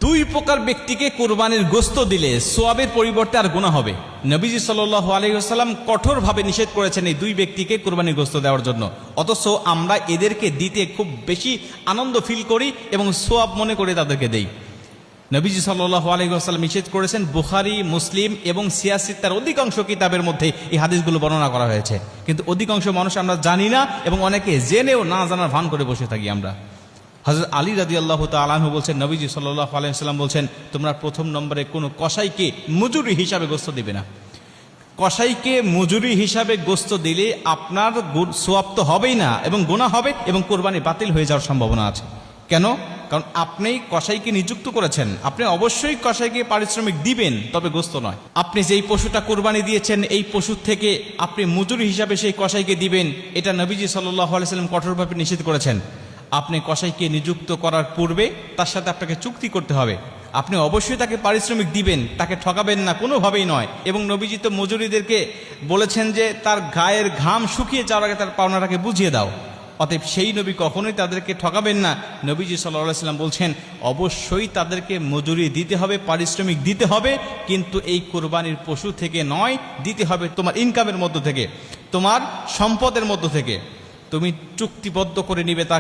দুই প্রকার ব্যক্তিকে কুরবানির গোশত দিলে সোয়াবের পরিবর্তে আর গুনাহ হবে। নবীজি সাল্লাল্লাহু আলাইহি ওয়াসাল্লাম কঠোরভাবে নিষেধ করেছেন এই দুই ব্যক্তিকে কুরবানির গোশত দেওয়ার জন্য, অথচ আমরা এদেরকে দিতে খুব বেশি আনন্দ ফিল করি এবং সোয়াব মনে করে তাদেরকে দেই। নবীজি সাল্লাল্লাহু আলাইহি ওয়াসাল্লাম নিষেধ করেছেন। বুখারী, মুসলিম এবং সিয়াসিত্তার অধিকাংশ কিতাবের মধ্যে এই হাদিসগুলো বর্ণনা করা হয়েছে, কিন্তু অধিকাংশ মানুষ আমরা জানি না এবং অনেকে জেনেও না জানার ভান করে বসে থাকি আমরা। হযরত আলী রাদিয়াল্লাহু তাআলা আনহু বলছেন, নবীজি সাল্লাল্লাহু আলাইহি ওয়াসাল্লাম বলছেন, তোমরা প্রথম নম্বরে কোনো কসাইকে মজুরি হিসাবে গোশত দিবে না। কসাইকে মজুরি হিসাবে গোশত দিলে আপনার সোয়াব তো হবেই না এবং গুনাহ হবে এবং কোরবানি বাতিল হয়ে যাওয়ার সম্ভাবনা আছে। কেন? কারণ আপনি কসাইকে নিযুক্ত করেছেন, আপনি অবশ্যই কসাইকে পারিশ্রমিক দিবেন, তবে গোশত নয়। আপনি যেই পশুটা কোরবানি দিয়েছেন এই পশুর থেকে আপনি মজুরি হিসাবে সেই কসাইকে দিবেন, এটা নবীজি সাল্লাল্লাহু আলাইহি ওয়াসাল্লাম কঠোরভাবে নিষেধ করেছেন। আপনি কসাইকে নিযুক্ত করার পূর্বে তার সাথে আপনাকে চুক্তি করতে হবে, আপনি অবশ্যই তাকে পারিশ্রমিক দিবেন, তাকে ঠকাবেন না, কোনোভাবেই নয়। এবং নবীজি তো মজুরিদেরকে বলেছেন যে তার গায়ের ঘাম শুকিয়ে যাওয়ার আগে তার পাওনাটাকে বুঝিয়ে দাও। অতএব সেই নবী কখনোই তাদেরকে ঠকাবেন না। নবীজি সাল্লাল্লাহু আলাইহি ওয়াসাল্লাম বলছেন অবশ্যই তাদেরকে মজুরি দিতে হবে, পারিশ্রমিক দিতে হবে, কিন্তু এই কোরবানির পশু থেকে নয়, দিতে হবে তোমার ইনকামের মধ্য থেকে, তোমার সম্পদের মধ্য থেকে। তুমি চুক্তিবদ্ধ করে নিবে